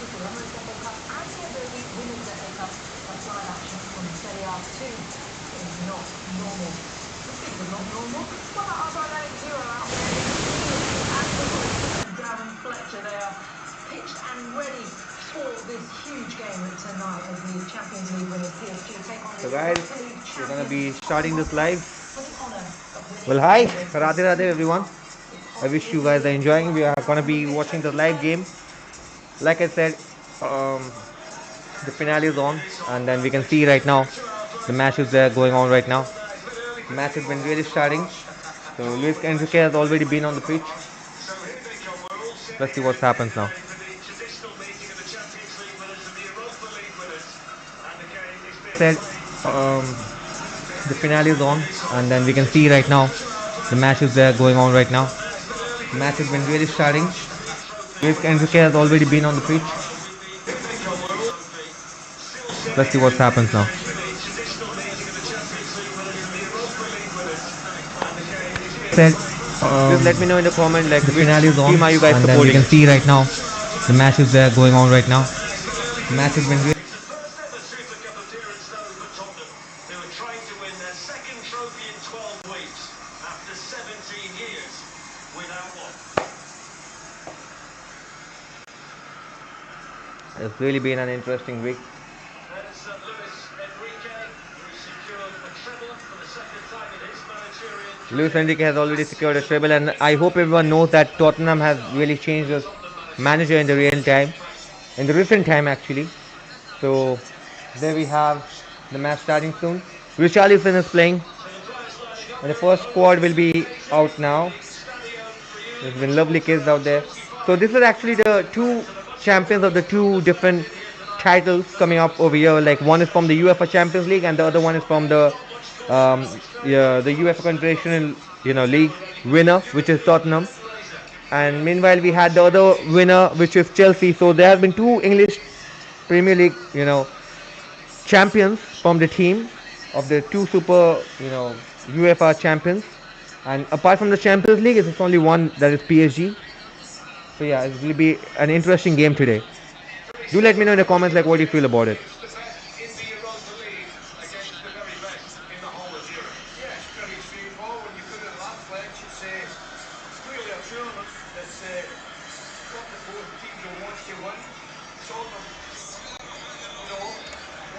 UEFA Super Cup and the Women's FA Cup, that's live action from Serie A 2 is not normal. Speaking of not normal, what about our dynamic duo out there? Darren Fletcher, they are pitched and ready for this huge game tonight as the Champions League winners PSG take on the So guys, Europa League we're gonna be champions starting this live. for the honour of Well, winning hi, the UEFA Radhe Radhe Super everyone. Cup. I wish you guys are enjoying. We are gonna be watching the live game. Like I said, the finale is on, and then we can see right now the matches that are going on right now. The match has been really starting. So Luis Enrique has already been on the pitch. Let's see what happens now. Said the finale is on, and then we can see right now the matches that are going on right now. The match has been really starting. Luis Enrique has already been on the pitch. Let's see what happens now. Said, just let me know in the comment like the finale is on, team are you guys and then we supporting? can see right now the matches that are going on right now. The match has been really. It's the first ever Super Cup appearance though for Tottenham, who are trying to win their second trophy in 12 weeks after 17 years without one. It's really been an interesting week. There's Luis Enrique, who secured a treble for the second time in his managerial career. Luis Enrique has already secured a treble, and I hope everyone knows that Tottenham has really changed its manager in the real time, in the recent time actually. So there we have the match starting soon. Richarlison is playing, and the first squad will be out now. There's been lovely kids out there. So this is actually the two champions of the two different titles coming up over here. Like one is from the UEFA Champions League, and the other one is from um, the UEFA Confederation League winner, which is Tottenham. And meanwhile, we had the other winner, which is Chelsea. So there have been two English Premier League, champions from the team of the two super, UEFA champions. And apart from the Champions League, it's only one, that is PSG. So yeah, it will be an interesting game today. Do let me know in the comments like what you feel about it. In the Europa League against the very best in the whole of Europe. Yeah, it's very straightforward. When you put it at that flex, it's clearly a tournament that's got the both teams who wants to win. Tottenham,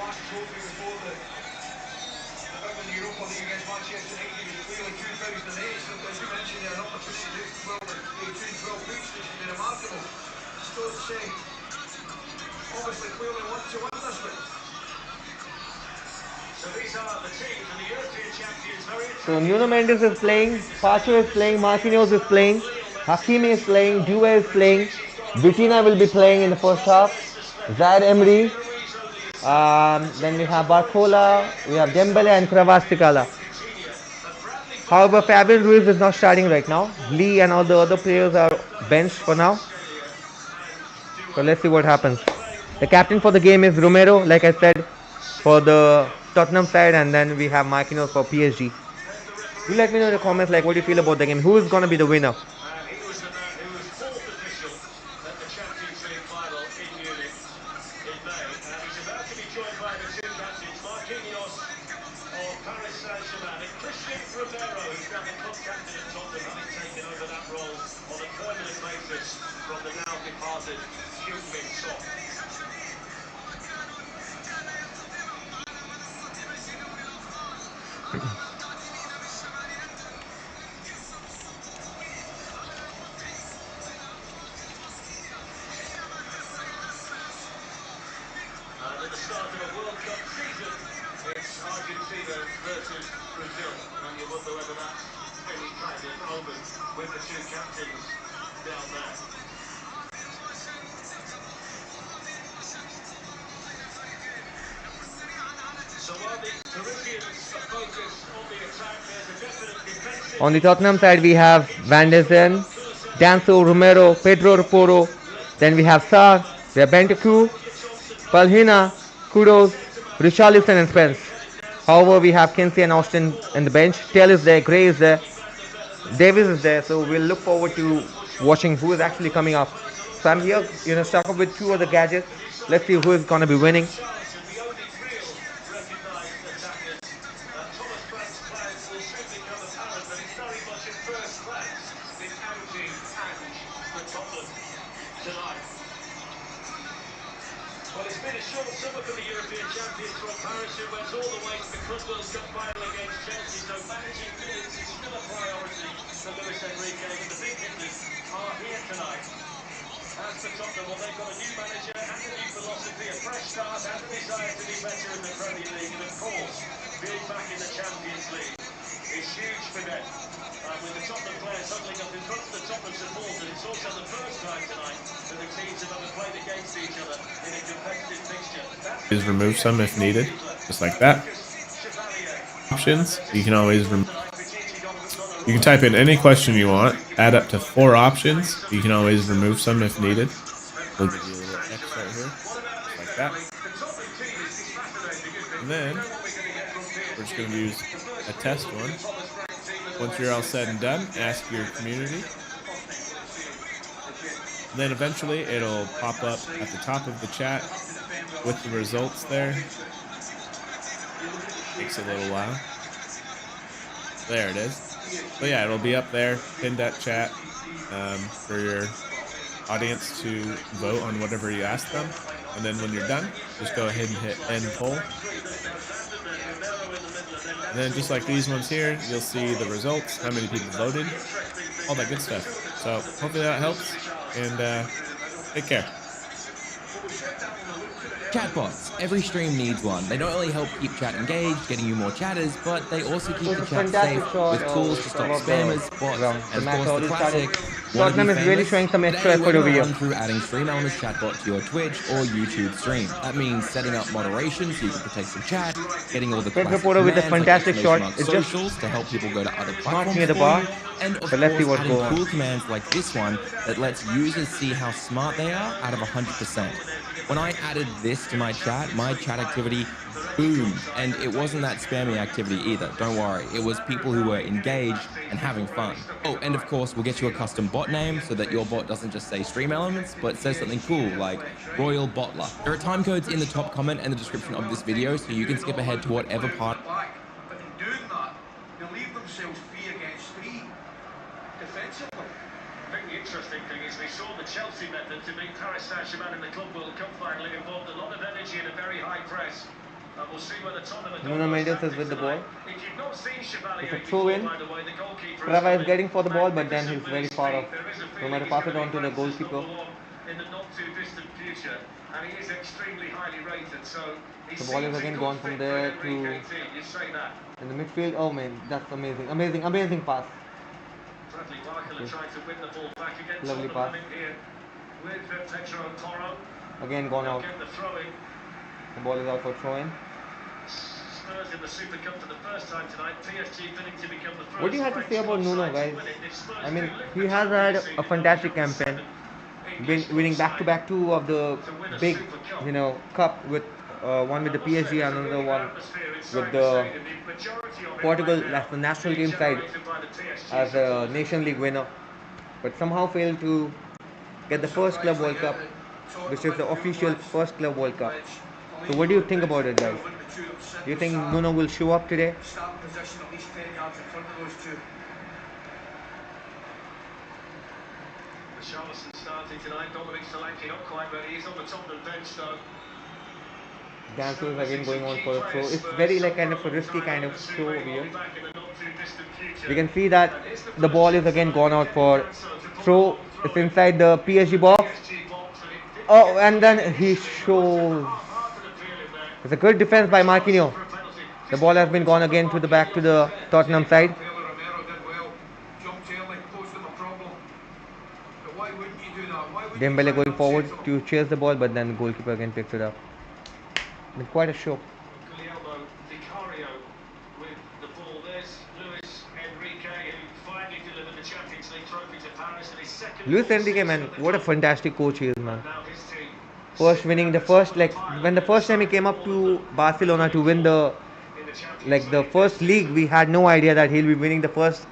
last trophy before the win in the Europa League against Manchester United was clearly 2008. So as you mentioned, there an opportunity to do well in 12 weeks, which has been remarkable. Stones obviously clearly want to win this one. So these are the teams and the European champions. Very So Nuno Mendes is playing, Pacho is playing, Marquinhos is playing, Hakimi is playing, Due is playing, Vitina will be playing in the first half, Zaire Emery, then we have Barcola, we have Dembele and Kvaratskhelia. However, Fabian Ruiz is not starting right now. Lee and all the other players are benched for now. So let's see what happens. The captain for the game is Romero, like I said, for the Tottenham side, and then we have Marquinhos for PSG. Do let me know in the comments like what you feel about the game. Who is going to be the winner? He was the man who was fourth official at the Champions League final in Munich in May. He's about to be joined by the two captains, Marquinhos of Paris Saint-Germain and Christian Romero, who's now the club captain at Tottenham, having taken over that role on a permanent basis from the now departed Heung-min Son. At the start of a World Cup season, it's Argentina versus Brazil, and you wonder whether that's any kind of omen with the two captains down there. So while the Peruvians focus on the attack, there's a definite defensive. On the Tottenham side, we have Van der Ven, Danso, Romero, Pedro Porro. Then we have Sarr, we have Bentancur, Palhina, Kudos, Richarlison and Spence. However, we have Kinsey and Austin in the bench. Tell is there, Gray is there, Davis is there. So we'll look forward to watching who is actually coming up. So I'm here, stuck up with two other gadgets. Let's see who is gonna be winning. Richarlison, the only real recognised attacker. Thomas Frank's plan will soon become apparent, but it's very much at first glance been outing Ange for Tottenham tonight. Well, it's been a short summer for the European champions from Paris, who went all the way to the Club World Cup final against Chelsea, so managing minutes is still a priority for Luis Enrique, but the big hitters are here tonight. As for Tottenham, well, they've got a new manager and a new philosophy, a fresh start and a desire to be better in the Premier League, and of course, being back in the Champions League is huge for them. With the Tottenham players huddling up in front of the Tottenham supporters, it's also the first time tonight that the teams have ever played against each other in a competitive fixture. Is remove some if needed, just like that. Options, you can always remove. You can type in any question you want, add up to 4 options. You can always remove some if needed. We'll give you a little X right here, just like that. And then we're just going to use a test one. Once you're all said and done, ask your community. And then eventually it'll pop up at the top of the chat with the results there. Takes a little while. There it is. So yeah, it'll be up there, pinned at chat, for your audience to vote on whatever you ask them. And then when you're done, just go ahead and hit end poll. And then just like these ones here, you'll see the results, how many people voted, all that good stuff. So hopefully that helps, and take care. Chatbots. Every stream needs one. They not only help keep chat engaged, getting you more chatters, but they also keep the chat safe with tools to stop spammers, bots, and of course the classic Tottenham is really showing some extra effort over here. Run through adding Stream Elements chatbot to your Twitch or YouTube stream. That means setting up moderation so you can protect some chat, getting all the Quick reporter with a fantastic shot. It's just socials to help people go to other platforms not near the bar. and of But let's see course what's adding going on. cool commands like this one that lets users see how smart they are out of 100%. When I added this to my chat activity boomed, and it wasn't that spammy activity either, don't worry. It was people who were engaged and having fun. Oh, and of course, we'll get you a custom bot name so that your bot doesn't just say Stream Elements, but says something cool like Royal Bottler. There are time codes in the top comment and the description of this video, so you can skip ahead to whatever part. But in doing that, they leave themselves free against 3 defensively. I think the interesting thing is we saw the Chelsea method to beat Paris Saint-Germain in the Club World Cup final. It involved a lot of energy and a very high press. And we'll see whether Tottenham are Nuno Mendes is with the ball. If you've not seen Chevalier It's a throw in. by the way, the goalkeeper Brava is getting for the ball, but then he's very far off. No matter pass it on to the goalkeeper. In the not too distant future, and he is extremely highly rated. So The ball is again gone from there to in the midfield. Oh man, that's amazing, amazing pass. Bradley Barker trying to win the ball back again. Lovely pass. Here with Pedro Porro. Again gone out. Get the throw in. The ball is out for throw in. Spurs in the Super Cup for the first time tonight. PSG fitting to become the first. What do you have to say about Nuno, guys? I mean, he has had a fantastic campaign, winning back-to-back 2 of the big, cup, with one with the PSG and another one with the Portugal, that's the national team side, as a Nation League winner, but somehow failed to get the first Club World Cup, which is the official first Club World Cup. So what do you think about it, guys? Do you think Nuno will show up today? Starting position at least 10 yards in front of those 2. Richarlison starting tonight. Dominic Solanke not quite ready. He's on the Tottenham bench though. Danso is again going on for a throw. It's very kind of a risky kind of throw over here. You can see that the ball is again gone out for throw. It's inside the PSG box. Oh, and then he shows. It's a good defense by Marquinhos. The ball has been gone again to the back to the Tottenham side. Dembele going forward to chase the ball, but then the goalkeeper again picks it up. It's quite a show. Luis Enrique, man, what a fantastic coach he is, man. First winning the first, when the first time he came up to Barcelona to win the first league, we had no idea that he'll be winning the first,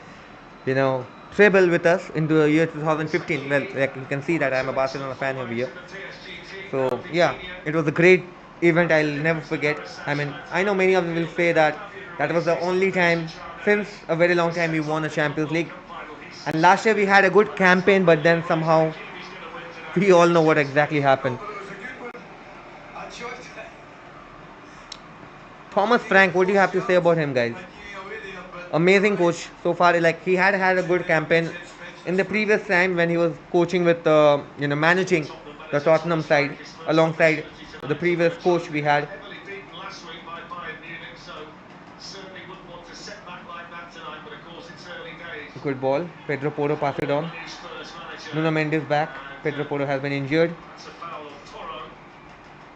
treble with us into the year 2015. Well, like you can see that I'm a Barcelona fan over here. So yeah, it was a great event. I'll never forget. I mean, I know many of them will say that that was the only time since a very long time we won a Champions League. And last year we had a good campaign, but then somehow we all know what exactly happened. But it was a good one. I enjoyed it. Thomas Frank, what do you have to say about him, guys? I knew you away there, but you're Amazing right. coach so far. Like he had a good campaign in the previous time when he was coaching with managing the Tottenham side alongside the previous coach we had. Heavily beaten last week by Bayern Munich, so certainly wouldn't want to set back like that tonight. But of course, it's early days. Good ball. Pedro Porro pass it on. New Spurs manager, Nuno Mendes back. and Pedro Porro has been injured. that's a foul on Toro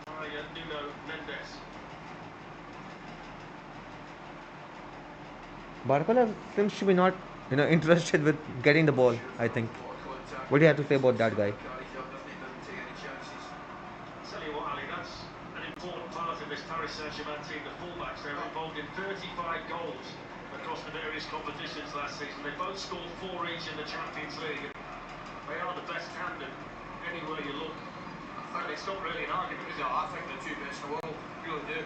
by Nuno Mendes. Barcola seems to be not interested with getting the ball. I think. What do you have to say about that guy? Tell you what, Ali, that's an important part of this Paris Saint-Germain team, the fullbacks. They were involved in 35 goals across the various competitions last season. They both scored 4 each in the Champions League. They are the best tandem anywhere you look. And it's not really an argument, is it? No, I think they're two best in the world. Really do.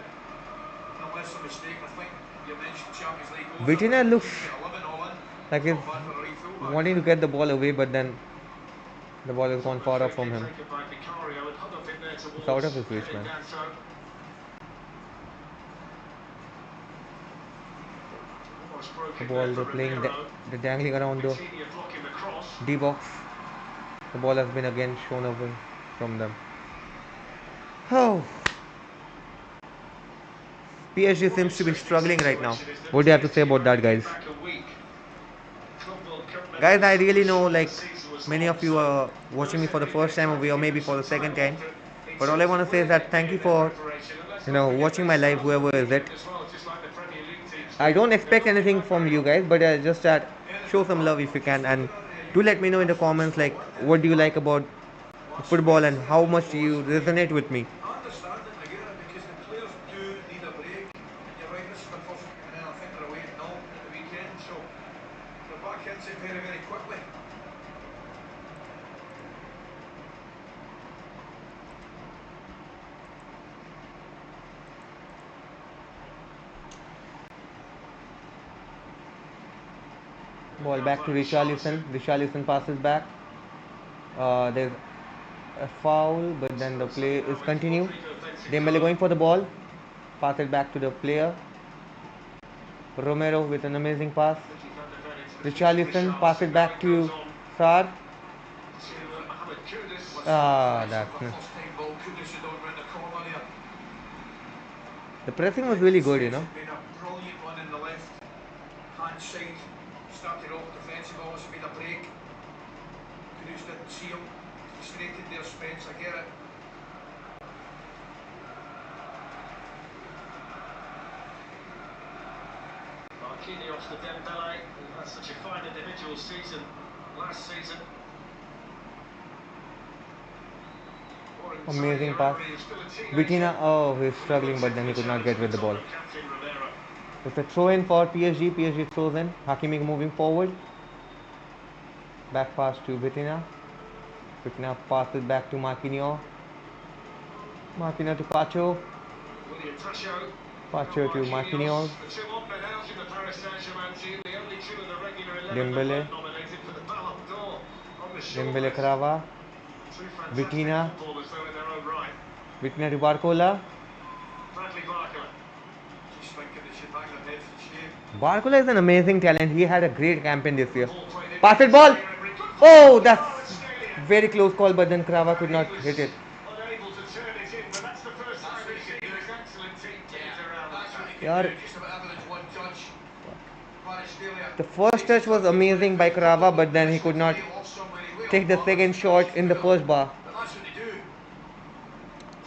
Unless I'm mistaken, I think you mentioned Champions League goals. Vitina looks 11 all in. like he's Not bad for a right fullback. wanting to get the ball away, but then the ball has gone far off from him. Taken by Vicario and Huddled in there towards It's out of his reach, man. Danso. Almost broke The it ball there they're for playing, Romero. they're dangling around the Coutinho blocking the cross. D box. The ball has been again shown away from them. Oh, PSG seems to be struggling right now. What do you have to say about that, guys? Guys, I really know like many of you are watching me for the first time or maybe for the second time. But all I want to say is that thank you for watching my live, whoever is it. I don't expect anything from you guys, but just that show some love if you can, and do let me know in the comments like what do you like about football and how much do you resonate with me. I understand it, I get it, because the players do need a break. And you're right, this is the first, and then I think they're away at 0 at the weekend, so they're back into it very, very quickly. Ball back to Richarlison. Richarlison passes back. There's a foul, but then the play is continued. Dembele going for the ball. Pass it back to the player. Romero with an amazing pass. Richarlison pass it back to Sarr. That's First time ball, Kudus had on round the corner there. the pressing was really good, Made a brilliant run in the left hand side. Started off defensive, obviously made a break. Kudus didn't see him. Frustrated there, Spence, I get it. Marquinhos to Dembele, who had such a fine individual season last season. Amazing pass. Vitina, oh, he's struggling, but then he could not get with the ball. It's a throw in for PSG. PSG throws in. Hakimi moving forward. Back pass to Vitina. Vitina passes back to Marquinhos. Marquinhos to Pacho. Pacho to Marquinhos. Dembele. Dembele Crava. Vitina. Vitina to Barcola. Just thinking they should hang their heads in shame. Barcola is an amazing talent. He had a great campaign this year. Pass it ball. Oh, that's very close call, but then Crava could not hit it. Unable to turn it in, but that's the first time we've seen his excellent team get it around That's that. what he Yeah. can do, just about everything's one touch. The first touch was amazing by Crava, but then he could not take the second shot in the first bar. But that's what they do.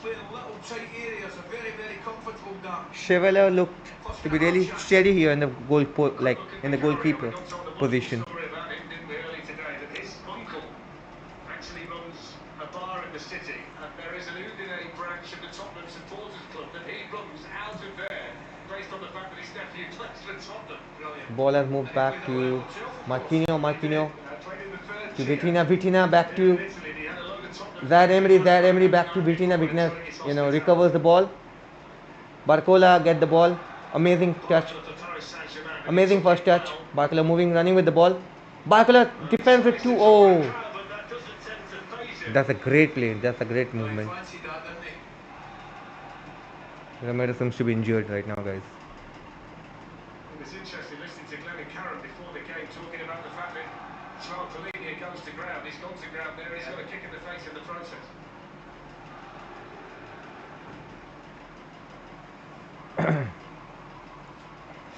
Play in little tight areas, are very, very comfortable with that. Chevalier looked to be really steady here in the in the goalkeeper position. Story about him, didn't we, early today, that his uncle actually runs a bar in the city, and there is an Udine branch of the Tottenham Supporters Club that he runs out of there. They based on the fact that his nephew plays for Tottenham. Brilliant. Ball has moved back to Marquinhos Played in the third to tier. Vitina back Here in to Italy, he had a load of Tottenham Zad fans Emery, in front of him Back to that night Vitina, before enjoying his recovers the hospitality. ball. Barcola get the ball, amazing touch, Barcola for Paris Saint-Germain, and he amazing took first it touch. well. Barcola moving, running with the ball. Barcola defends it too. Oh, Crowd, but that doesn't tend to phase him. that's a great play. That's a great He movement. fancied that, didn't he? Romero seems to be injured right now, guys. It was interesting listening to Glenn and Karen before the game talking about the fact that Joao Palhinha goes to ground. He's gone to ground there. He's got a kick in the face in the process.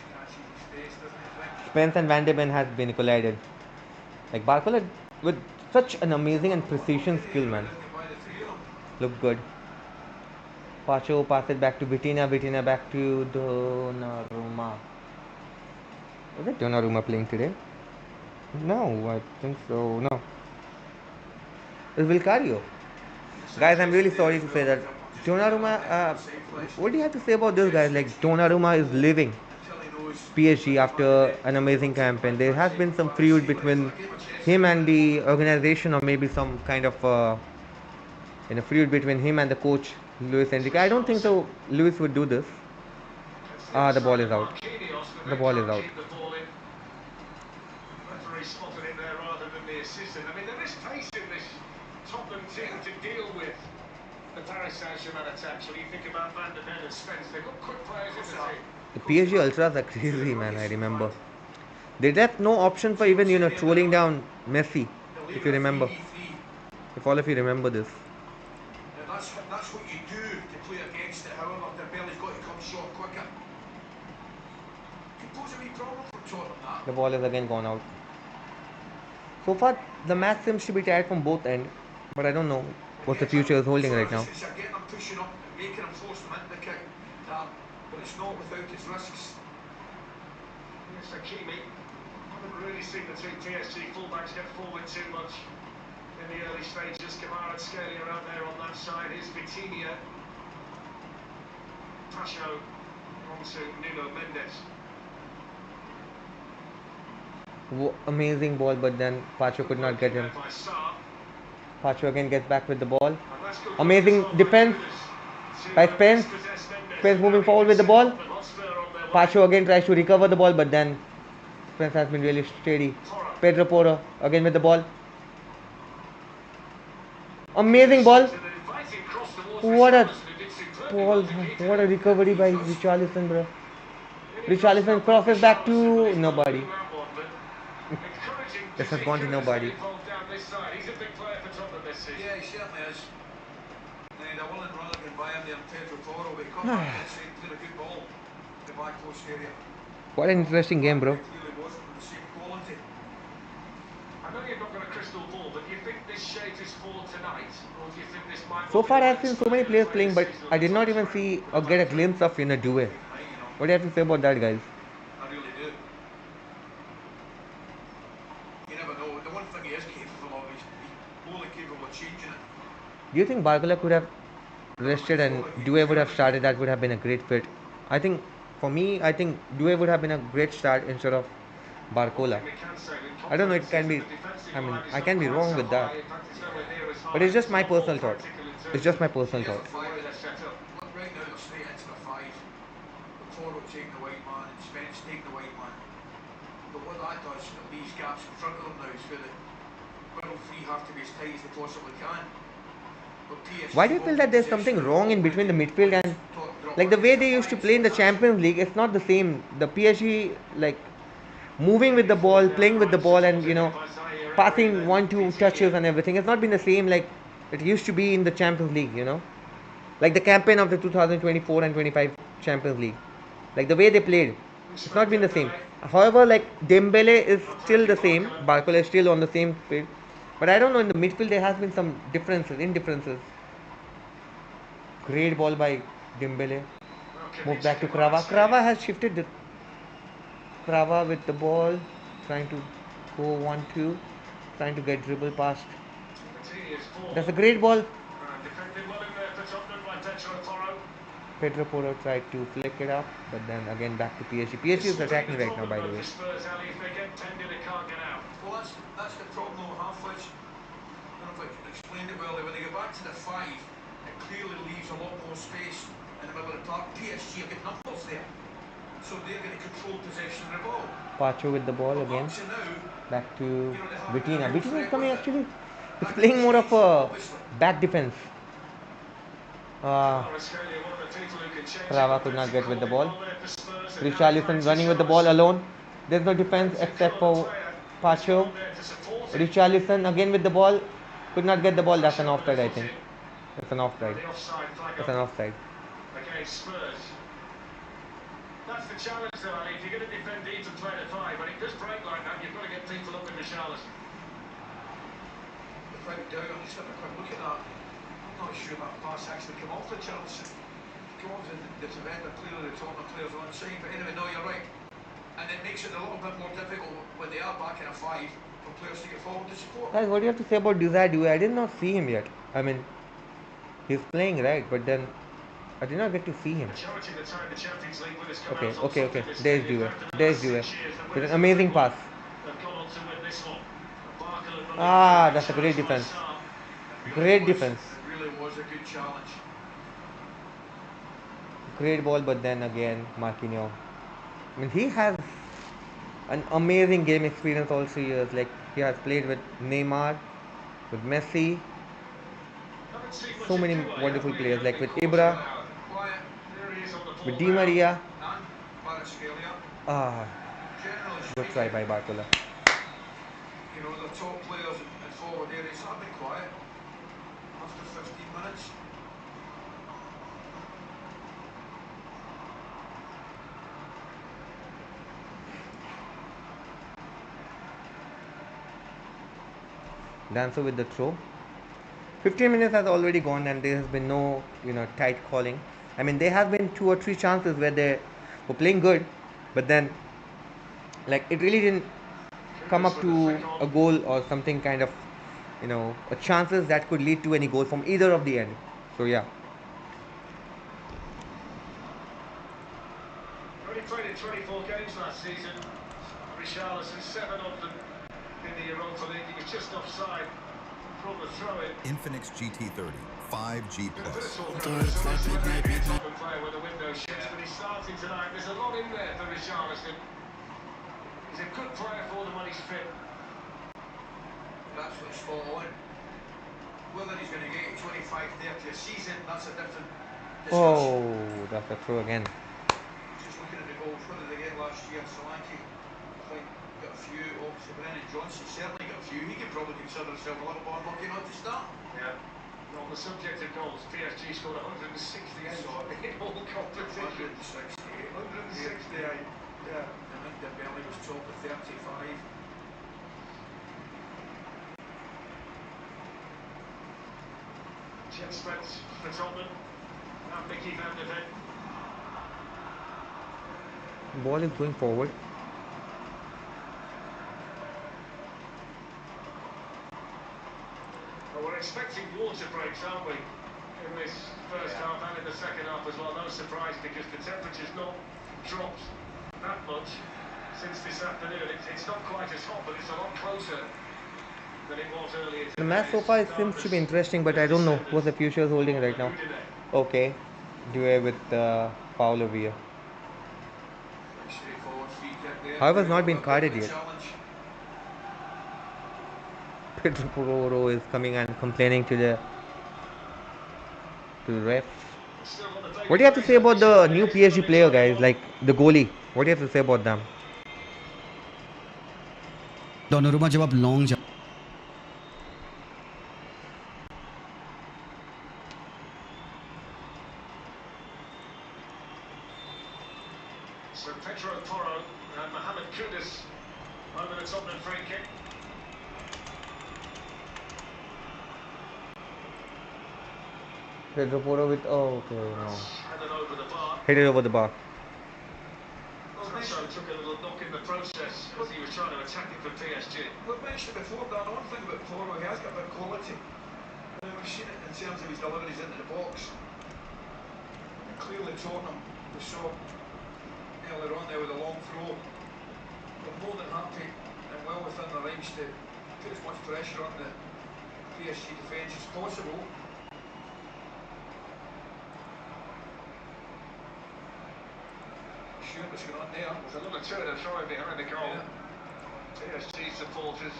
Scratches his face, doesn't he, Frank? Spence and Van de Ven has been collided. Like Barcola with such an amazing and precision skill, man. Isn't he, by the three of them? Look good. Pacho pass it back to Vitina. Vitina back to Donnarumma. Is it Donnarumma playing today? No, I think so. No. It's Vilcario. Guys, I'm really sorry to say that Donnarumma. What do you have to say about this guy? Like Donnarumma is leaving Until he knows PSG what after an amazing campaign. There has been some feud between him and the organization, or maybe some kind of feud between him and the coach Luis Enrique. I don't think so. Luis would do this. The ball is out. The ball is out. Keep the ball in. Referee spotted him there rather than the assistant. I mean, there is pace in this Tottenham team to deal with the Paris Saint-Germain attacks. When you think about Van der Ven and Spence, they've got quick players in the team. The PSG Ultras are crazy, man. I remember. They left no option for even trolling down Messi. If you remember, if all of you remember this. Now that's what you do to play against it. However, their belly's got to come short quicker. Could pose a wee problem for Tottenham, that. The ball is again gone out. So far, the match seems to be tied from both ends, but I don't know what the future is holding right now. It's getting them pushing up and making them force them into the kick. But it's not without its risks. Yes, Hakimi. Haven't really seen the two PSG fullbacks get forward too much in the early stages. Kamara and Scalia out there on that side. Here's Vitinha. Pacho on to Nuno Mendes. Amazing ball, but then Pacho could not get him. By Sarr. Pacho again gets back with the ball. And that's good Amazing control defense by to Spence. dispossess Mendes. Spence moving forward with the ball. Pacho again tries to recover the ball, but then Spence has been really steady. Pedro Porro again with the ball. Amazing ball. What a ball. What a recovery by Richarlison, bro. Richarlison crosses back to nobody. This has gone to nobody. Yeah, he certainly is. And I willing rather than buy him than Pedro Porro, but he come back inside and played a good ball in the back post area. What an interesting game, bro. It clearly wasn't of the same quality. I know you've not got a crystal ball, but do you think this shape is for tonight, or do you think this might? So far, I've seen so many players playing, but I did not even see or get a glimpse of Due. What do you have to say about that, guys? I really do. You never know. The one thing he is capable of, he's more than capable of changing it. Do you think Barcola could have rested and Due would have started? That would have been a great fit. I think, for me, I think Due would have been a great start instead of Barcola. I don't know, it can be, I can be wrong with that. But it's just my personal thought. It's just my personal thought. Look, right now they're straight into the five. Porro taking the white man and Spence taking the white man. But what that does, it leaves gaps in front of them now, so the middle three have to be as tight as they possibly can. Why do you feel that there's something wrong in between the midfield and like the way they used to play in the Champions League? It's not the same. The PSG, like, moving with the ball, playing with the ball, and passing 1-2 touches and everything. It's not been the same like it used to be in the Champions League. Like the campaign of the 2024 and 25 Champions League. Like the way they played, it's not been the same. However, like Dembele is still the same. Barcola is still on the same field. But I don't know, in the midfield there has been some indifferences. Great ball by Dembele. Move back to Krava. Krava has shifted the Krava with the ball, trying to go 1-2, trying to get dribble past. That's a great ball. Pedro Porro tried to flick it up, but then again back to PSG. PSG is attacking right now, by the way. Spurs, Ali, if they get tended, they can't get out. Well, that's the problem though, half-fledged. I don't know if I explained it well. When they get back to the 5, it clearly leaves a lot more space in the middle of the park. PSG have got numbers there, so they're going to control possession of the ball. Pacho with the ball But again. up to now, Back to you know, they haven't been a Vitina. real Vitina is threat coming with it. actually. He's That playing more of changed, a obviously. back defense. Kvaratskhelia, one of the people who can change it. Rava could not get with the ball. There for Spurs, and now Richarlison running with the ball alone. There's no defense That's a except clever for player. Pacho. He's there to support it. Richarlison again with the ball. Could not get the ball. That's an Pressure offside, I underfoot think. it. It's an offside. The offside flag It's up an offside. against Spurs. That's the challenge though, Ali. If you're going to defend deep and play at 5, when it does break like that, you've got to get people up in Richarlison. Without doubt, I'm just having a quick look at that. I'm not sure that pass actually came off Richarlison. Come off the defender, clearly the Tottenham players are onside. But anyway, no, you're right. And it makes it a little bit more difficult when they are back in a 5 for players to get forward to support. Guys, what do you have to say about Due? I did not see him yet. I mean, he's playing right, but then I did not get to see him. Majority of the time, the Champions League winners come Okay, out on okay, top okay. in this There's stadium. Due. After the There's last Due. 6 years, the With winners an of amazing football pass. have gone on to win this one. Barker and running Ah, through. that's a great defense. It really Great was. defense. It really was a good challenge. Great ball, but then again, Marquinhos. I mean, he has an amazing game experience all 3 years. Like, he has played with Neymar, with Messi, Haven't seen much so of many Doué, have wonderful we, players, over like the with course of Ibra, Quiet. There he is on the with ball Di now. Maria. And Kvaratskhelia. Ah, Generally good try speaking, by Barcola. you know, the top players in forward areas have been quiet after 15 minutes. Dancer with the throw. 15 minutes has already gone and there has been no, tight calling. I mean, there have been 2 or 3 chances where they were playing good, but then, like, it really didn't come up to a goal or something kind of, a chances that could lead to any goal from either of the end. So yeah. Only played in 24 games last season. Richarlison, 7 of them in the Europa League. He was just offside from the throw-in. Infinix GT30, 5G Plus. Tottenham player when the window shuts, but he's starting tonight. There's a lot in there for Richarlison. He's a good player for them when he's fit. You're absolutely spot on. Whether he's going to get 25-30 a season, that's a different discussion. Oh, that's a throw again. Just looking at the goals, what did they get last year? Solanke, I think, got a few. Obviously, Brennan Johnson certainly got a few. He can probably consider himself a little bit unlucky not to start. Yeah. On the subject of goals, PSG scored 168 in all competitions. 168. 168. Yeah. I think Dembele was top at 35. Jet spreads for Tottenham. Now Mickey van der Ven. Ball is going forward. Well, we're expecting water breaks, aren't we? In this first half and in the second half as well. No surprise because the temperature's not dropped that much since this afternoon. It's not quite as hot, but it's a lot closer than it was earlier today. The match so far seems to be interesting, but I don't know what the future is holding right now. Okay, Due with the foul over here. Straightforward free kick there. However, it's not been carded yet. Challenge. Pedro Porro is coming and complaining to the ref. What do you have to say about the new PSG player, guys? Like the goalie. What do you have to say about them? Donnarumma जब आप long So Pedro Porro and Mohamed Kudus over the Tottenham free kick. Pedro Porro with okay, no. Headed over the bar. Hit it over the bar. Also took a little knock in the process as he was trying to attack it for PSG. We've mentioned it before, Dan. One thing about Porro, he has got a bit of quality. We've seen it in terms of his deliveries into the box. clearly Tottenham, we saw earlier on there with a long throw, were more than happy and well within their rights to put as much pressure on the PSG defence as possible. Sure, what's going on there? There's another turn of throwing behind the goal. PSG supporters.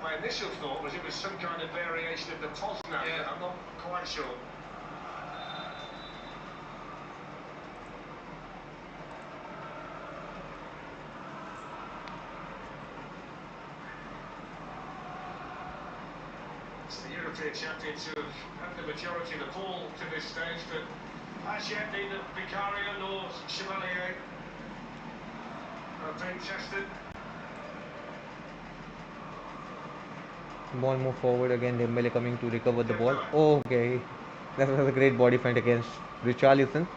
My initial thought was it was some kind of variation of the Tottenham. Yeah. I'm not quite sure. It's the European champions who have had the majority of the ball to this stage, but as yet neither Vicario nor Chevalier have been tested. Ball move forward again. Dembele coming to recover the ball. Okay, that was a great body feint against Richarlison.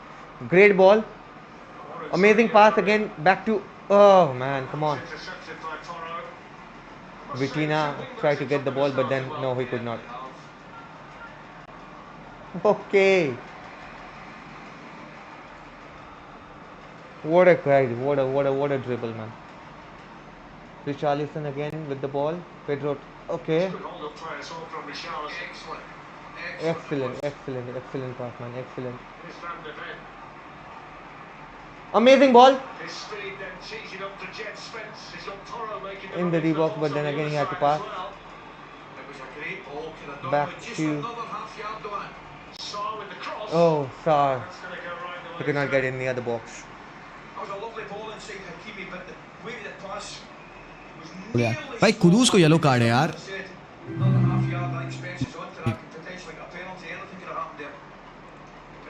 Great ball. Amazing pass again. Back to. Oh man, come on. Intercepted by Porro. Vitina tried to get the ball, but then no, he could not. Okay. What a guide. What a dribble, man. Richarlison again with the ball. Pedro. Okay. Good hold up play as well from Richarlison. Excellent pass, man. Excellent. Here's Van de Ven. Amazing ball His speed then tees it up to Jed Spence. He's got Porro making in the D-box, but then again he had to pass. It was a great ball, could have done Back with just to- another half yard on it. Saar with the cross. Oh, Saar. That's going to go right the way He could not through. get in near the box. That was a lovely ball inside Hakimi, but the way that pass was Yeah. nearly भाई कुदूस को yellow card है यार. Another half yard, I think Spence is on to that, could potentially get a penalty, anything could have happened there.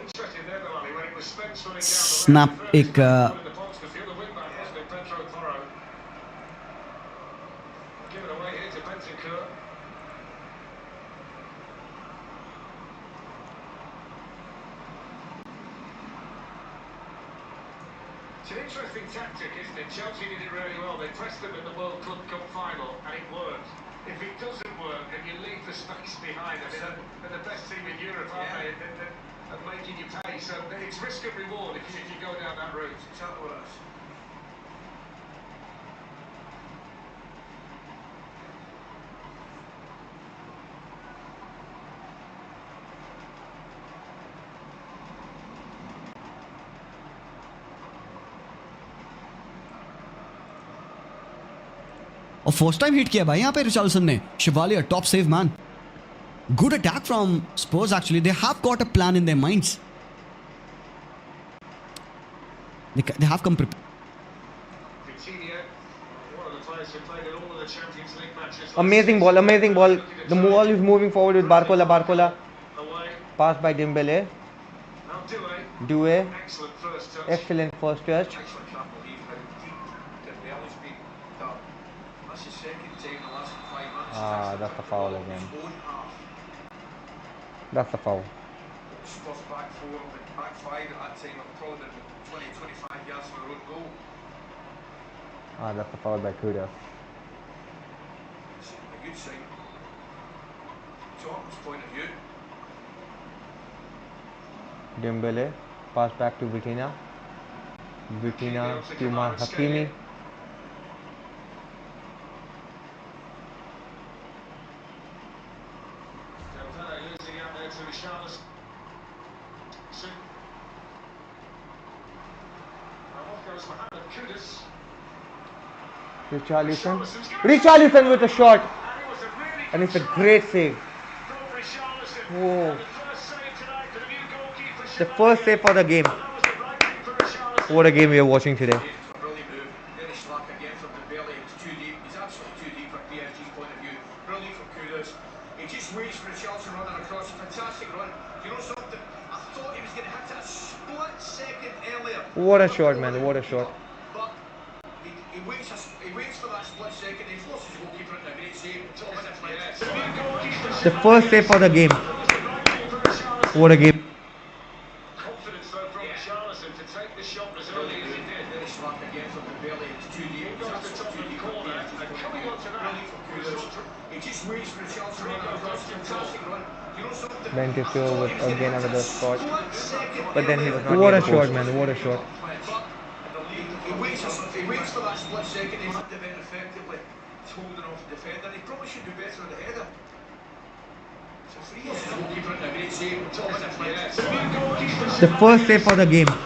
Interesting there, though, Ali, when it was Spence running down the Snap left, एक, in the box was the other wingback, wasn't it? Pedro Porro. Give it away here to Bentancur. It's an interesting tactic, isn't it? Chelsea did it really well. They pressed them in the World Club Cup final, and it worked. If it doesn't work, and you leave the space behind, I mean, they're the best team in Europe, aren't they? At making you pay. So it's risk and reward if you go down that route. Exactly what it is. और first time hit किया भाई यहाँ पे Richarlison ने. Chevalier top save man. Good attack from Spurs actually. They have got a plan in their minds. They have come prepared. Coutinho, one of the players who played in all of the Champions League matches. last Amazing ball. season. Amazing ball. Looking at The ball is moving forward with Barcola. Barcola. Away. Pass by Dembele. Now Doué. Doué. Excellent first touch. Excellent first touch. Actually can't believe how deep Dembele's been. That's his second time in the last 5 months. Ah, that's a foul again. His own half. That's a foul. Spurs back 4, but back 5 at that time have probably been 20-25 yards from their own goal. Ah, that's a foul by Kudus. It's a good sign. Tottenham's point of view. Dembele. Pass back to Vitina. Vitina to Hakimi. Dembele losing out there to Richarlison. Now off goes Mohamed Kudus. Richarlison. Richarlison with a shot. And it was a really And good it's a shot great save. from Richarlison. Whoa. And the first save tonight for the new goalkeeper. The first save for the game. That was the right thing for Richarlison. What a game we are watching today. A brilliant move. Very slack again from Dembele. It's too deep. He's absolutely too deep from PSG's point of view. Brilliant from Kudus. He just waits for Richarlison running across. Fantastic run. You know something? I thought he was going to hit it a split second earlier. What a shot, man. What a shot. But he waits for that split second. He forces the goalkeeper into a great save. Top of the play. The new goalkeeper. The first save for the game. That was the right thing for Richarlison. What a game. Confidence though from Richarlison to take the shot as early as he did. Very slack again from Dembele. It's too deep. Goes to Tottenham corner and coming onto that. Brilliant from Kudus. He just waits for Richarlison running across. Fantastic run. Bent his toe with again another shot. But then he was not What near a the shot, post. man. What a shot. He waits for that split second, he's landed it effectively. He's holding off the defender, and he probably should do better on the header. It's a free hit. The goalkeeper in a great save. Top minute, yes. The first save for the game. 24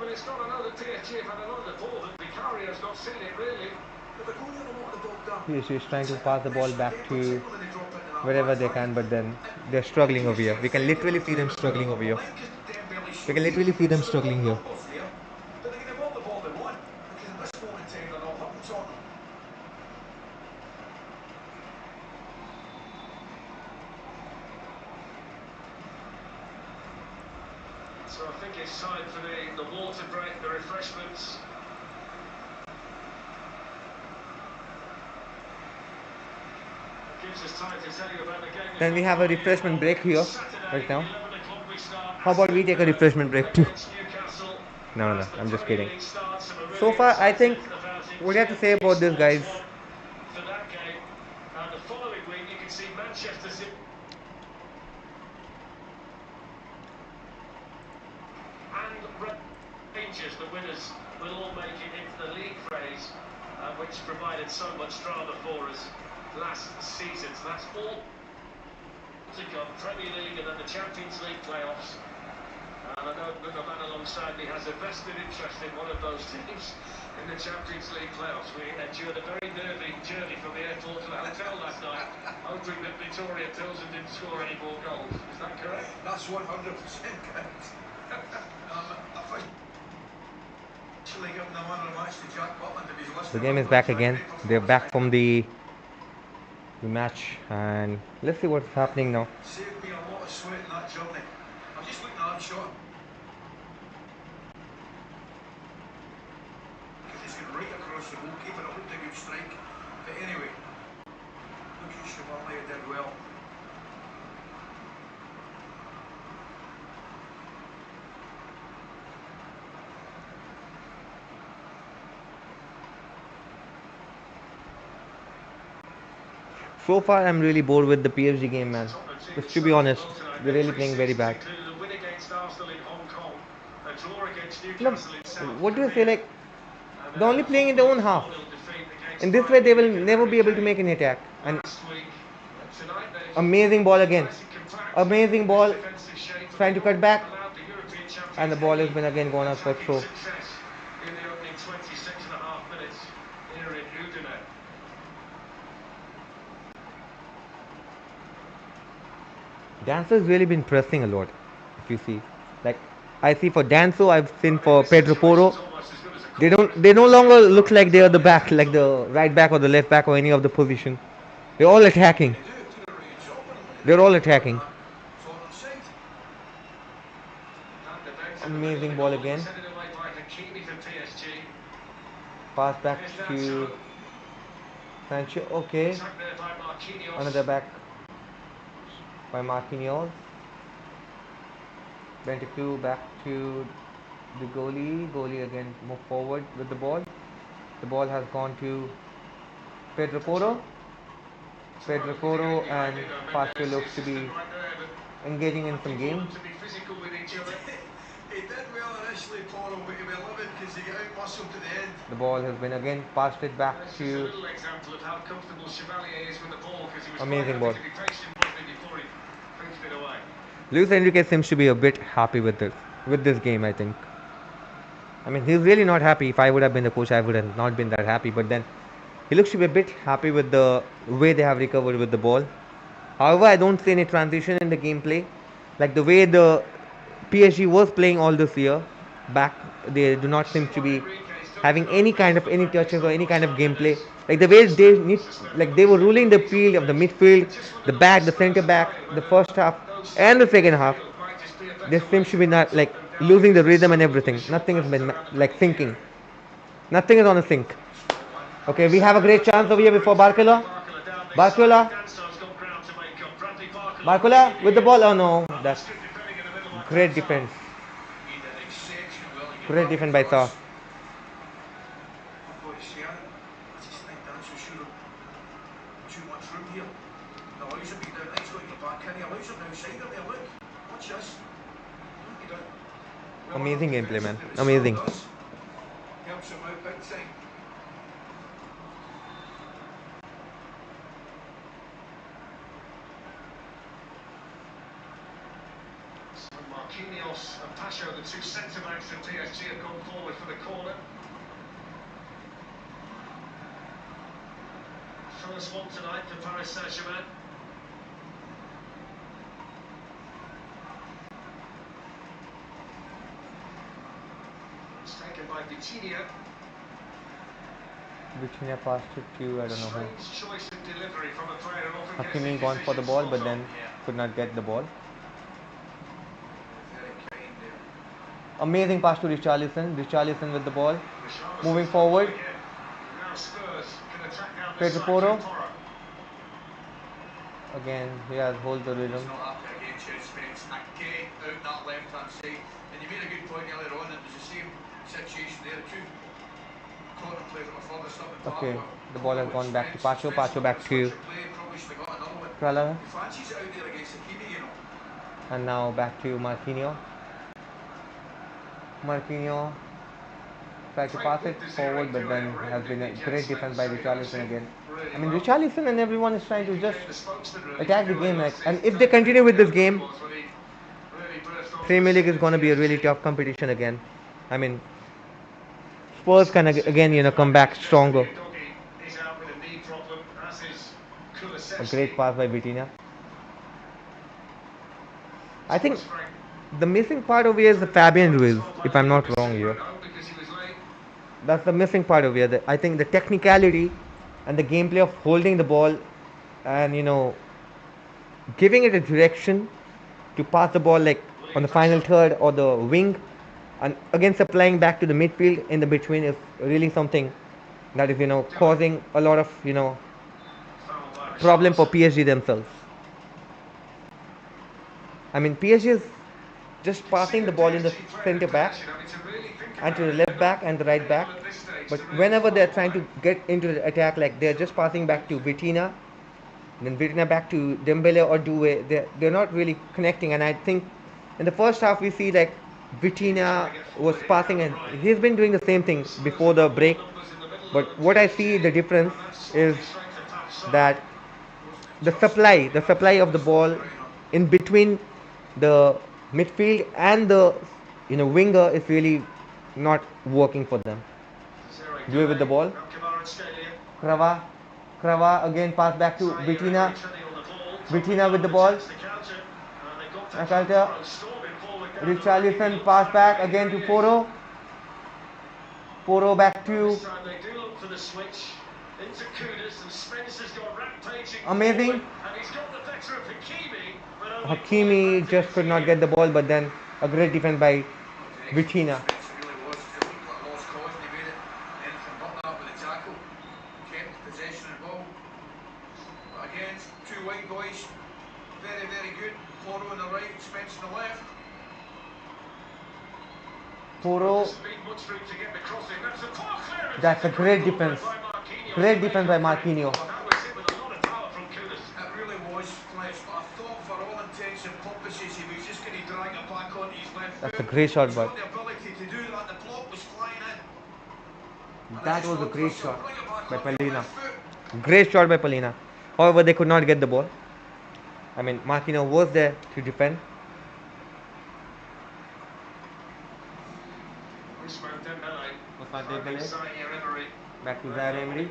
minutes, not another PSG have had another ball, but Vicario has not seen it really. PSG is trying to pass the ball back to wherever they can, but then they're struggling over here. We can literally see them struggling over here. We can literally see them struggling here. But they can have all the ball they want, because at this moment in time they're not hurting Tottenham. So I think it's time for the water break, the refreshments. Gives us time to tell you about the game. Then we have a refreshment break here right now. 11 o'clock we start. How about we take a refreshment break too? Against Newcastle. No, I'm just kidding. League starts, and we're really So far, I think excited about it. what do you have to say about this, guys? For that game, and the following week you can see Manchester City and Rangers, the winners, will all make it into the league phase, which provided so much drama for us last season. So that's all to come. Premier League and then the Champions League playoffs. And I know that the man alongside me has a vested interest in one of those teams in the Champions League playoffs. We endured a very nervy journey from the airport to the hotel last night, hoping that Victoria Pilsen didn't score any more goals. Is that correct? That's 100% correct. Officially giving the man of the match to Jack Butland if he's listening. The game is back again. They're back from the match, and let's see what's happening now. Saved me a lot of sweat in that journey. I'm just looking at that shot. He's got right across the goalkeeper. It looked a good strike. But anyway, look at Chevalier did well. So far, I'm really bored with the PSG game, man. Just to be honest, they're really playing very bad. Look, what do you say? Like, they're only playing in their own half. In this way, they will never be able to make an attack. And amazing ball again. Amazing ball. Trying to cut back. And the ball has been again gone out for throw. In the opening 26.5 minutes here in Udine. Danso has really been pressing a lot, if you see. Like, I see for Danso, I've seen for Pedro Porro. They no longer look like they are the back, like the right back or the left back or any of the position. They're all attacking. They're all attacking. Amazing ball again. Pass back to Sancho. Okay. Another back by Marquinhos. Bentancur back to the goalie. Goalie again move forward with the ball. The ball has gone to Pedro Porro. Pedro Porro and Pacho looks to be engaging in some games. He did well initially, Porro, but he went living because he got out muscled to the end. The ball has been again passed it back This is a to little example of how comfortable Chevalier is with the ball, because he was amazing quite ball. happy to be patient before he pushed it away. Luis Enrique seems to be a bit happy with this game, I think. I mean, he's really not happy. If I would have been the coach, I would have not been that happy. But then he looks to be a bit happy with the way they have recovered with the ball. However, I don't see any transition in the gameplay. Like the way the PSG was playing all this year back, they do not seem to be having any touches or any kind of gameplay. Like the way they were ruling the field of the midfield, the back, the centre back, the first half and the second half. They seem to be not like losing the rhythm and everything. Nothing has been like sinking. Nothing is on a sync. Okay, we have a great chance over here before Barcola. Barcola with the ball. Oh no, that's great defense. Great defense by Saw. boys on the outside of there, look. Watch this. You don't- well, Amazing our gameplay, man. defence, it Amazing. certainly does. Helps him out big time. So Marquinhos and Pacho, the two centre-backs of PSG, have gone forward for the corner. First one tonight for Paris Saint-Germain. It's taken by Vitinha. Vitinha passed it to, I don't know who. Strange choice of delivery from a player who often gets Hakimi his gone for the decisions ball, spot but on. then could not get the ball. Very kind there. Amazing pass to Richarlison. Richarlison with the ball. Richarlison's Moving got forward. one again. Now Spurs can attack down Pedro this side Porro. through Porro. Again, he has hold the He's rhythm. not happy again, Chelsea fans. Ake out that left hand side. And you made a good point earlier on, it was the same situation there. Two Tottenham players that were furthest up the Okay, park. the ball has gone back to Pacho. Pacho back to Probably should have got another one. Krala. He fancies it out there against Hakimi, you know. And now back to Marquinhos. Marquinhos tried to pass it forward, but then has been a great defense by Richarlison again. I mean, Richarlison and everyone is trying to just attack the game. Like, and if they continue with this game, Premier League is going to be a really tough competition again. I mean, Spurs can again, come back stronger. A great pass by Vitinha. I think the missing part over here is the Fabian Ruiz, if I'm not wrong here. That's the missing part over here. I think the technicality and the gameplay of holding the ball and giving it a direction to pass the ball like on the final third or the wing, and again supplying back to the midfield in the between is really something that is causing a lot of problem for PSG themselves. I mean, PSG is just passing the ball in the center back and to the left back and the right back, but whenever they're trying to get into the attack, like they're just passing back to Vitinha, then Vitinha back to Dembele or Doué. They're not really connecting, and I think in the first half we see like Vitinha was passing, and he's been doing the same thing before the break, but what I see the difference is that the supply of the ball in between the midfield and the winger is really not working for them. Doué with the ball. Krava again pass back to Vitinha. Vitinha with the ball. Akalta. Richarlison pass back again to Porro. Porro back to. Amazing. Hakimi just could not get the ball, but then a great defense by Vitinha. Possession and ball. But again, two wide boys. Very, very good. Porro on the right, Spence on the left. Porro. That's a great defense. Great defense by Marquinhos. It really was, Fletch, but I thought for all intents and purposes he was just going to drag it back onto his left foot. That's a great shot, but The ability to do that, the block was flying in. that was a great shot by Palina. Great shot by Palina. However, they could not get the ball. I mean, Marquinhos was there to defend. Ousmane Dembele. Back to Zaire Emery.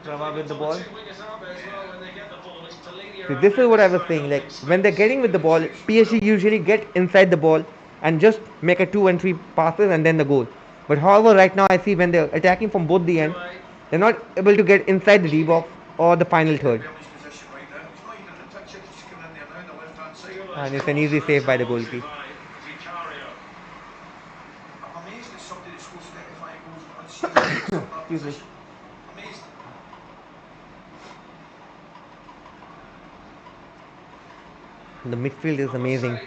Krava with the ball. See, this is what I was saying. Like when they're getting with the ball, PSG usually get inside the ball and just make a 2 and 3 passes and then the goal. But however, right now I see when they're attacking from both the ends, they're not able to get inside the D box or the final third. And it's an easy save by the goalkeeper. I'm amazed at somebody that scores 35 goals in one season. Excuse me. Amazed. The midfield is amazing.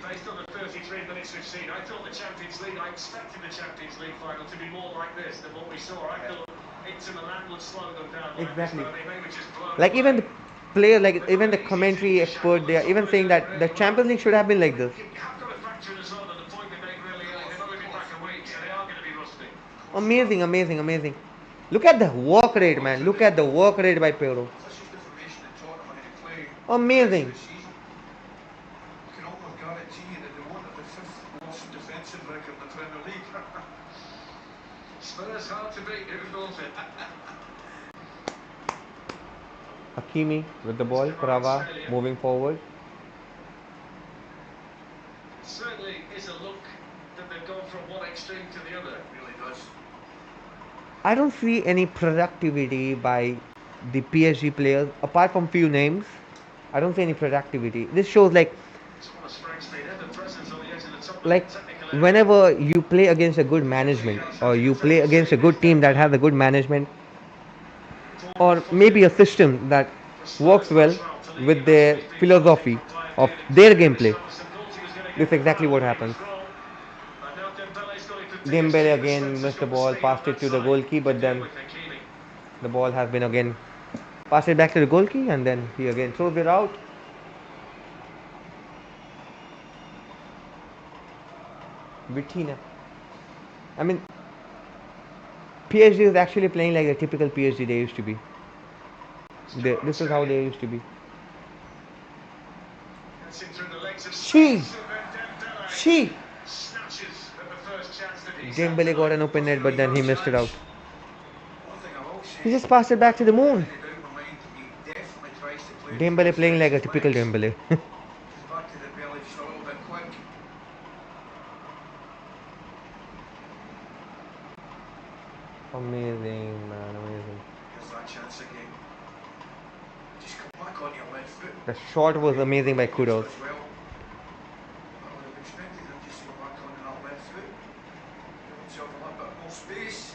Based on the 33 minutes we've seen, I thought the Champions League, I expected the Champions League final to be more like this than what we saw. I thought Inter Milan would slow them down like this, Exactly. but I mean, they would just blow Like them even away. the player, like even the commentary expert, they are even saying that the Champions League should have been like this. You have got to factor in as well that the point we made really early, they've only been back a week, so they are going to be rusty. Amazing, amazing, amazing. Look at the work rate, man. Look at the work rate by Pedro. This is the formation that Tottenham are going to play Amazing. this season. I can almost guarantee you that they won't have the fifth worst defensive record in the Premier League. Spurs hard to beat, who thought it? Hakimi with the ball. Krava moving forward. Certainly is a look that they've gone from one extreme to the other. It really does. I don't see any productivity by the PSG players apart from few names. I don't see any productivity. This shows Thomas Frank's been ever present on the edge of the top of like the technical area. whenever you play against a good management or you play against a good team that has a good management or maybe a system that works well with their philosophy of their gameplay, this is exactly what happens. Dembele again missed the ball, passed it to the goalkeeper, but then the ball has been again passed it back to the goalkeeper, and then he again throws it out. Vitina. I mean, PSG is actually playing like a typical PSG they used to be. This is how they used to be. She. Dembele got an open net, but then he missed it out. One thing I will say, He just passed it back to the moon. any doubt in my mind, he definitely tries to play Dembele playing like a typical Dembele. the back of the belly just a little bit quick. Amazing, man, amazing. Here's that chance again. Just come back on your left foot. The shot was amazing by Kudos. As well. I would have expected him just to go back on that left foot. Give himself a little bit more space.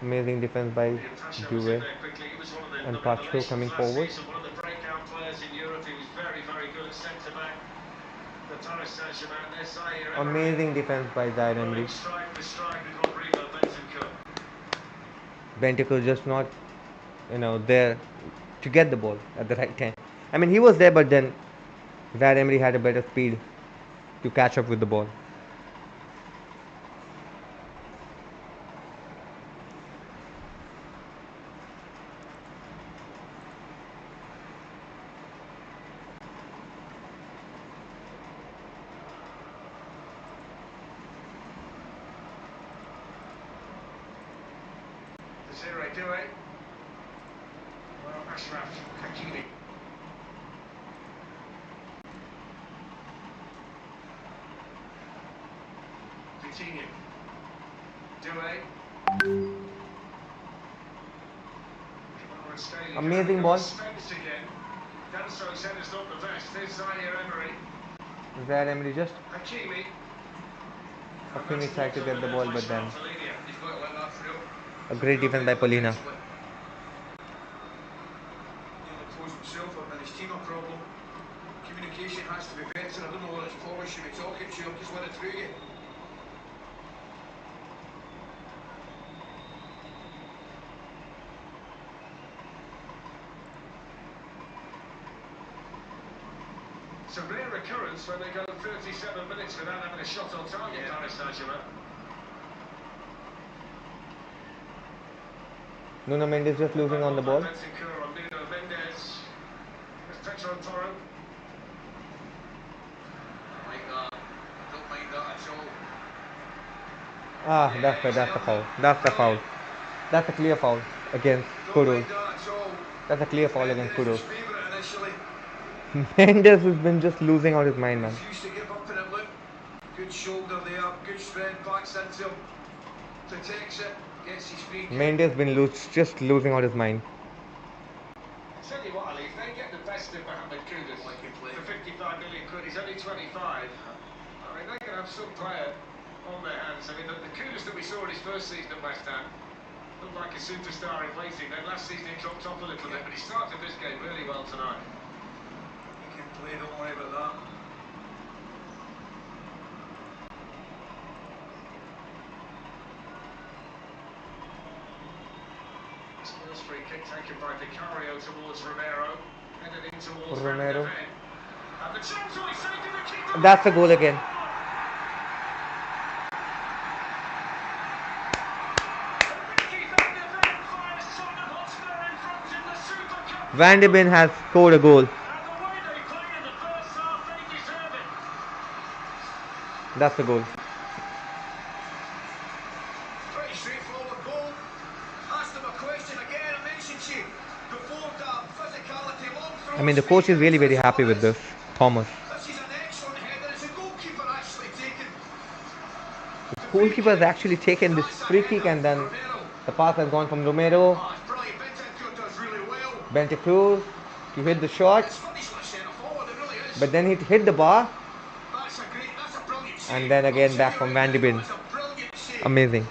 Amazing defense by Juve and Pacho coming forward. One of the breakout players in Europe. He was very, very good at centre back. The Paris Saint-Germain, their Zaire Emery. Amazing defense by Zaire Emery. Strike for strike with Rodrigo Bentancur. Bentancur just not, there to get the ball at the right time. I mean, he was there, but then Zaire Emery had a better speed to catch up with the ball. Desiree Doué. Well, Ashraf Hakimi. Coutinho. Doué. Amazing ball. Spence again. Danso's header's not the best. There's Zaire Emery. Zaire Emery just Hakimi. Hakimi tried to get the ball, but then He's got to let that through. a great defense by Polina. Nearly closed himself up and his team a problem. Communication has to be better. I don't know what it's Polish should be talking to him. Just let it through you. It's a rare occurrence when they go 37 minutes without having a shot on target, Paris Saint-Germain. Nuno Mendes just losing on the ball. Bentancur on Nuno Mendes. There's Petro Porro. I like that. I don't mind that at all. That's the foul. That's the foul. That's a clear foul against Don't Kudos. mind that at all. That's a clear foul against Kudos. His favourite initially. Mendes has been just losing out his mind, man. Refused to give up in it, look. Good shoulder there, good strength, backs into him. Protects it, gets his free kick. Mendes been just losing out his mind. Tell you what, Ali, if they get the best of Mohamed Kudus Like him play. for 55 million quid, he's only 25. I mean, they can have some player on their hands. I mean, the Kudus that we saw in his first season at West Ham looked like a superstar in waiting. Then last season he dropped off a little bit, but he started this game really well tonight. He can play, don't worry about that. Sports free kick taken by Vicario towards Romero. Headed in towards Van Romero. de Ven. And the chance he saved in the keeper. That's the goal again. Van de Ven has scored a goal. That's the goal. Pretty straightforward goal. Asked him a question again. I mentioned to you before that physicality, long throws. I mean, the coach is really very happy with this, Thomas. This is an excellent header. It's a goalkeeper actually taken. The goalkeeper has actually taken this free kick and then the pass has gone from Romero. Oh, it's brilliant. Bentancur does really well. Bente Cruz to hit the shot, It's finished with centre forward. It really is. but then it hit the bar That's a brilliant save. and then again back from Van de Ven. That's a brilliant save. Amazing.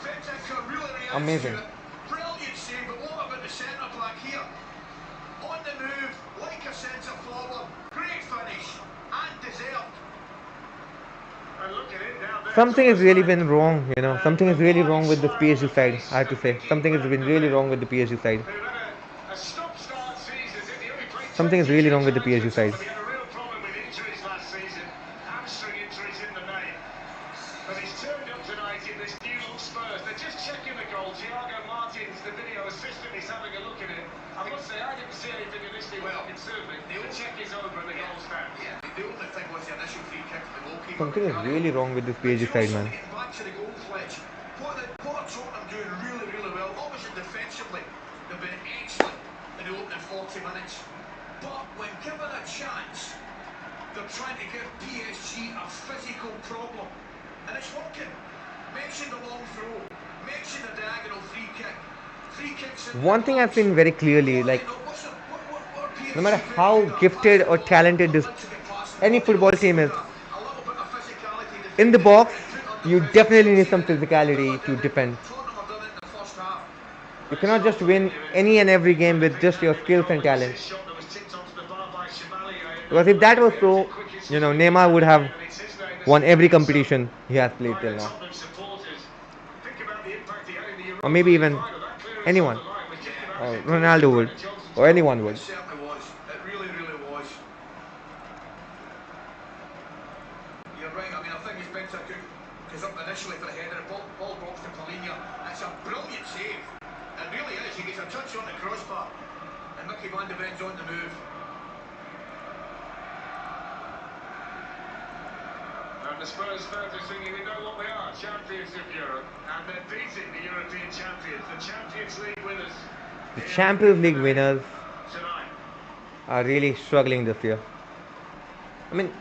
Bentancur really reacts Amazing. to it. Brilliant save, but what about the centre back here? On the move, like a centre forward. Great finish and deserved. And look at it now. Something has really been wrong, you know. Something is really wrong with this PSG side, I have to say. Something has been really wrong with the PSG side. A stop-start season. He only played Something is really wrong with the PSG side. He had a real problem with injuries last season, hamstring injuries in the main. But he's turned up tonight in this new look Spurs. They're just checking the goal. Thiago Martins, the video assistant, is having a look at it. I must say, I didn't see anything initially that concerned me. The check is over and the goal stands. Yeah, the only thing was the initial free kick to the goalkeeper. Something is really wrong with this PSG side, man. Getting back to the goal, Fletch. What are Tottenham doing really, really well? Obviously defensively, they've been excellent in the opening 40 minutes. But when given a chance, they're trying to give PSG a physical problem. And it's working. Mention the long throw. Mention the diagonal free kick. Free kicks in One thing I've seen very clearly, like, no matter how gifted or talented this any football team is, in the box, you definitely need some physicality to defend. You cannot just win any and every game with just your skills and talent. Because if that was so, you know, Neymar would have won every competition he has played till now. Or maybe even anyone. Or Ronaldo would. Or anyone would. It certainly was. It really, really was. You're right. I mean, I think it's Bentancur goes up initially for the header. Ball drops to Paulinho. It's a brilliant save. It really is. He gets a touch on the crossbar. And Mickey Van de Ven's on the move. And the Spurs fans are singing, we know what we are, champions of Europe. And they're beating the European champions, the Champions League winners. The Champions League winners Tonight. are really struggling this year. I mean,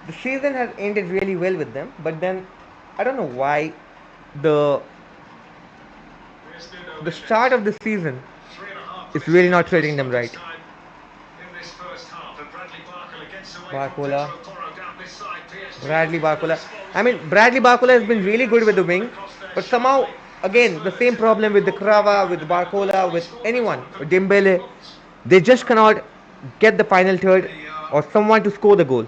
the season has ended really well with them, but then I don't know why the start of the season is really not treating them right. Barcola. Bradley Barcola. I mean, Bradley Barcola has been really good with the wing, but somehow, again, the same problem with the Krava, with Barcola, with anyone, or Dembele. They just cannot get the final third or someone to score the goal.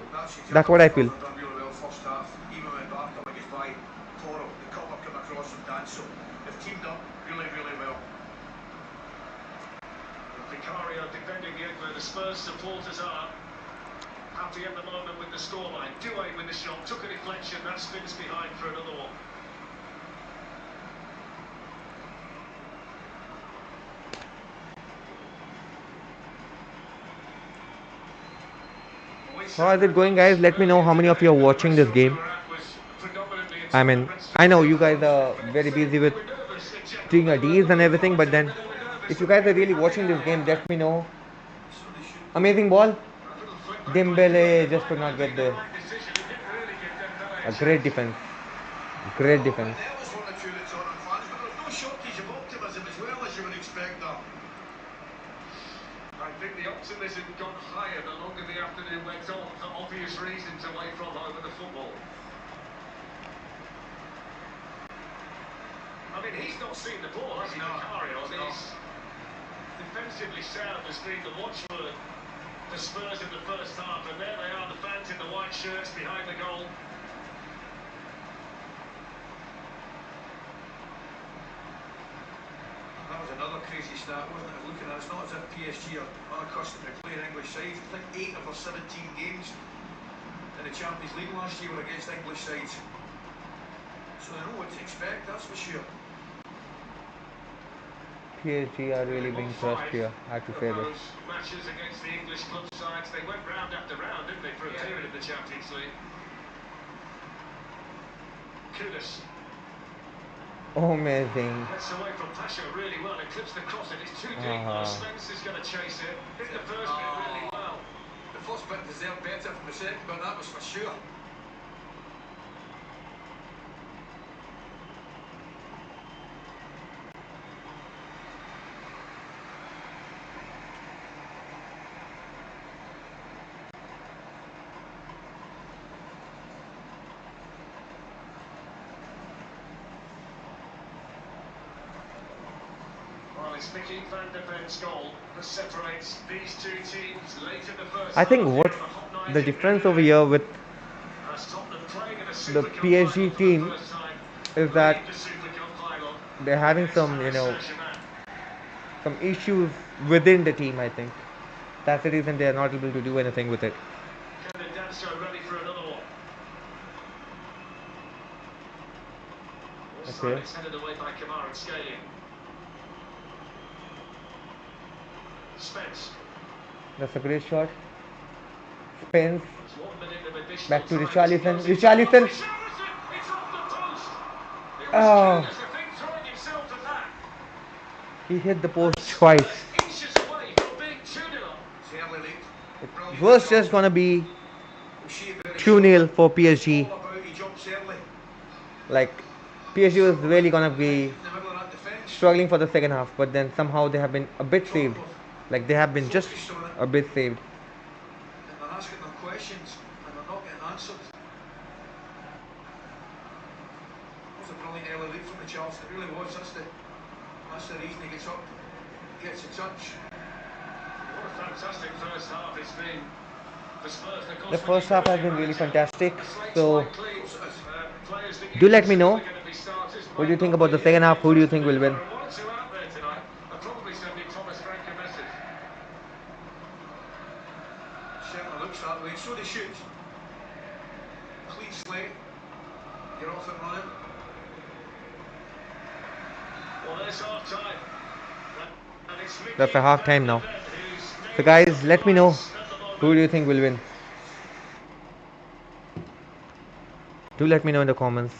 That's what I feel. Done really well first half. Even when Barcola gets by Toro, the cover come across from Danso. They've teamed up really, really well. Vicario defending the end where the Spurs supporters are. Happy at the moment with the scoreline. Doué with the shot, took a deflection, that spins behind for another one. How is it going, guys? Let me know how many of you are watching this game. I mean, I know you guys are very busy with doing your deals and everything, but then if you guys are really watching this game, let me know. Amazing ball. Dembele just could not get there. A great defense. Great defense. There was one or two that's on fans, but there's no shortage of optimism as well as you would expect there. I think the optimism got higher the longer the afternoon went on, for obvious reasons away from home and the football. I mean, he's not seen the ball, has he, Vicario? He's defensively sound has been the watchword for Spurs in the first half, and there they are, the fans in the white shirts behind the goal. That was another crazy start, wasn't it? Looking at it, it's not as if PSG are unaccustomed to playing English sides. I think 8 of our 17 games in the Champions League last year were against English sides. So they know what to expect, that's for sure. PSG are really being thrust here, I have to say this. Matches against the English club sides, they went round after round, didn't they, for a period in the Champions League? Kudus. Amazing. Gets away from Pasha really well and clips the cross, and it's too deep. Spence is going to chase it. Hit the first bit really well. The first bit deserved better from the second, but that was for sure. It's Mickey van der Ven's goal that separates these two teams late in the first I think half what's here on a hot night the in difference Italy. over here with As Tottenham playing in a the Super Cup PSG final for team the first time, is that lead the Super Cup final they're having against some, Paris Saint-Germain. some issues within the team, I think. That's the reason they are not able to do anything with it. Kevin Danso ready for another one. Okay. It's headed away by Kamara and Scalia. Spence. That's a great shot. Spence. There's 1 minute of additional Back to time. Richarlison. It's Richarlison. It's off the post. It was Oh, Kudus, I think, throwing himself at that. he hit the post twice. Inches away from being 2-0 up. Certainly late. It was just gonna be 2-0 for PSG. All about, he jumps early. Like, PSG was really gonna be In the middle of that defence. struggling for the second half, but then somehow they have been a bit saved. Like, they have been just a bit saved. And they're asking them questions, and they're not getting answered. It was a brilliant early lead from the Charleston, it really was. That's the reason he gets up, gets a touch. What a fantastic first half it's been for Spurs. Of course, The first half has been really fantastic. So, players that do let me know are going to be starters. what do you think about the second half. Who do you think will win? One or two out there tonight are probably sending Thomas Frank a message. Certainly looks that way, so they should. Clean slate, you're off and running. Well, there's half time. That's a half time now. So guys, let me know who do you think will win. Do let me know in the comments.